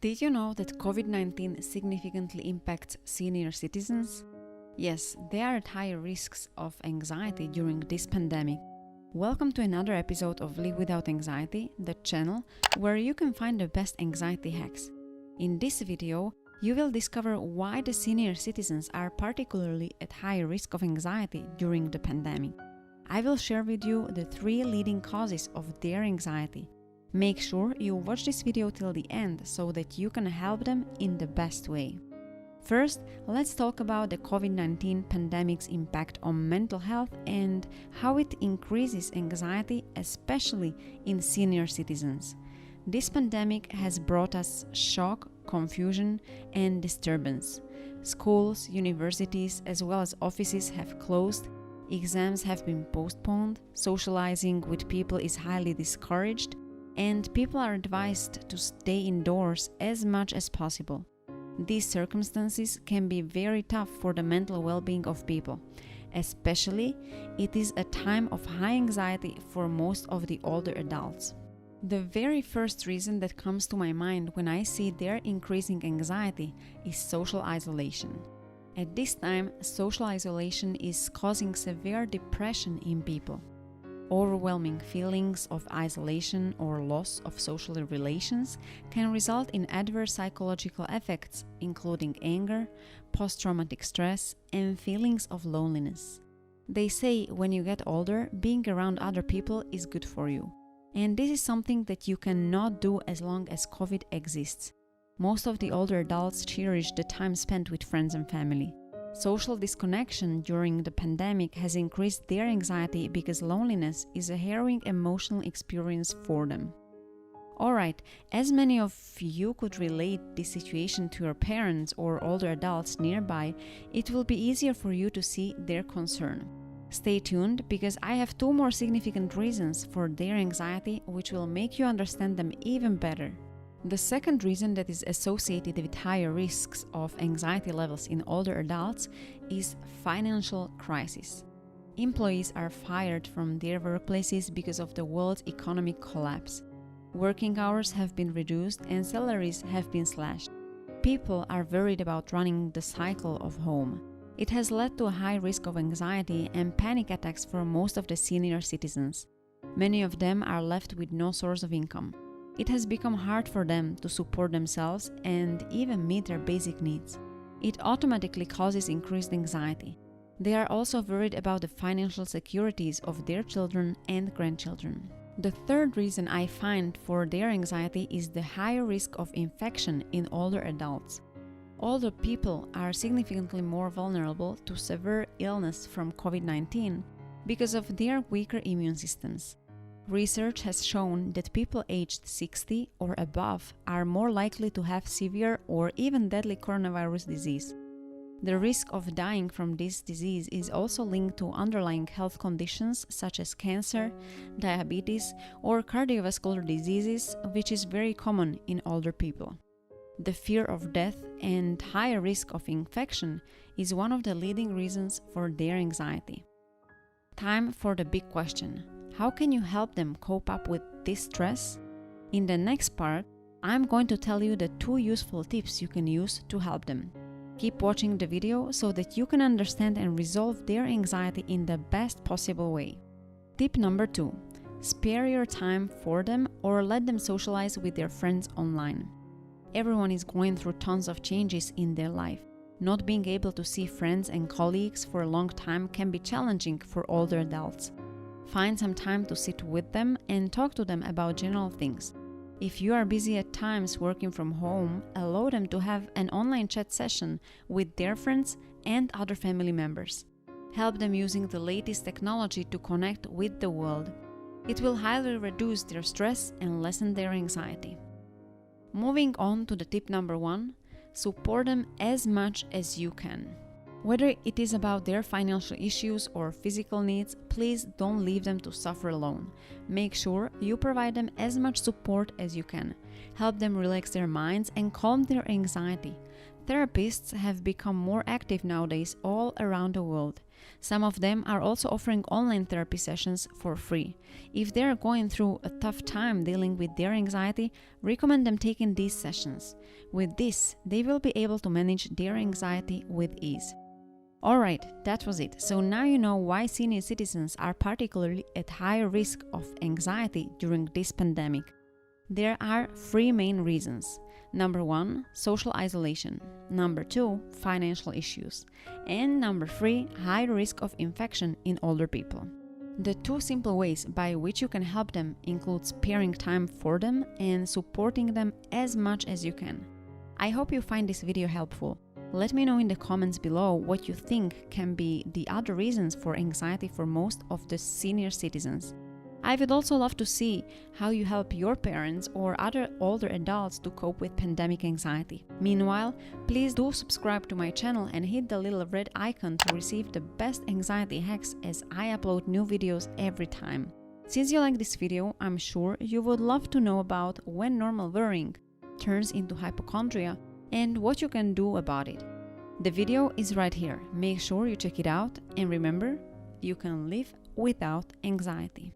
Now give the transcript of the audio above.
Did you know that COVID-19 significantly impacts senior citizens? Yes, they are at higher risks of anxiety during this pandemic. Welcome to another episode of Live Without Anxiety, the channel where you can find the best anxiety hacks. In this video, you will discover why the senior citizens are particularly at higher risk of anxiety during the pandemic. I will share with you the 3 leading causes of their anxiety. Make sure you watch this video till the end so that you can help them in the best way. First, let's talk about the COVID-19 pandemic's impact on mental health and how it increases anxiety, especially in senior citizens. This pandemic has brought us shock, confusion, and disturbance. Schools, universities, as well as offices have closed, exams have been postponed, socializing with people is highly discouraged, and people are advised to stay indoors as much as possible. These circumstances can be very tough for the mental well-being of people. Especially, it is a time of high anxiety for most of the older adults. The very first reason that comes to my mind when I see their increasing anxiety is social isolation. At this time, social isolation is causing severe depression in people. Overwhelming feelings of isolation or loss of social relations can result in adverse psychological effects, including anger, post-traumatic stress, and feelings of loneliness. They say when you get older, being around other people is good for you. And this is something that you cannot do as long as COVID exists. Most of the older adults cherish the time spent with friends and family. Social disconnection during the pandemic has increased their anxiety because loneliness is a harrowing emotional experience for them. Alright, as many of you could relate this situation to your parents or older adults nearby, it will be easier for you to see their concern. Stay tuned because I have 2 more significant reasons for their anxiety which will make you understand them even better. The second reason that is associated with higher risks of anxiety levels in older adults is financial crisis. Employees are fired from their workplaces because of the world's economic collapse. Working hours have been reduced and salaries have been slashed. People are worried about running the cycle of home. It has led to a high risk of anxiety and panic attacks for most of the senior citizens. Many of them are left with no source of income. It has become hard for them to support themselves and even meet their basic needs. It automatically causes increased anxiety. They are also worried about the financial securities of their children and grandchildren. The third reason I find for their anxiety is the higher risk of infection in older adults. Older people are significantly more vulnerable to severe illness from COVID-19 because of their weaker immune systems. Research has shown that people aged 60 or above are more likely to have severe or even deadly coronavirus disease. The risk of dying from this disease is also linked to underlying health conditions such as cancer, diabetes, or cardiovascular diseases, which is very common in older people. The fear of death and higher risk of infection is one of the leading reasons for their anxiety. Time for the big question. How can you help them cope up with this stress? In the next part, I'm going to tell you the 2 useful tips you can use to help them. Keep watching the video so that you can understand and resolve their anxiety in the best possible way. Tip number 2. Spare your time for them or let them socialize with their friends online. Everyone is going through tons of changes in their life. Not being able to see friends and colleagues for a long time can be challenging for older adults. Find some time to sit with them and talk to them about general things. If you are busy at times working from home, allow them to have an online chat session with their friends and other family members. Help them using the latest technology to connect with the world. It will highly reduce their stress and lessen their anxiety. Moving on to the tip number 1, support them as much as you can. Whether it is about their financial issues or physical needs, please don't leave them to suffer alone. Make sure you provide them as much support as you can. Help them relax their minds and calm their anxiety. Therapists have become more active nowadays all around the world. Some of them are also offering online therapy sessions for free. If they are going through a tough time dealing with their anxiety, recommend them taking these sessions. With this, they will be able to manage their anxiety with ease. Alright, that was it. So now you know why senior citizens are particularly at higher risk of anxiety during this pandemic. There are 3 main reasons. Number 1, social isolation. Number 2, financial issues. And number 3, high risk of infection in older people. The 2 simple ways by which you can help them include sparing time for them and supporting them as much as you can. I hope you find this video helpful. Let me know in the comments below what you think can be the other reasons for anxiety for most of the senior citizens. I would also love to see how you help your parents or other older adults to cope with pandemic anxiety. Meanwhile, please do subscribe to my channel and hit the little red icon to receive the best anxiety hacks as I upload new videos every time. Since you like this video, I'm sure you would love to know about when normal worrying turns into hypochondria and what you can do about it. The video is right here. Make sure you check it out and remember, you can live without anxiety.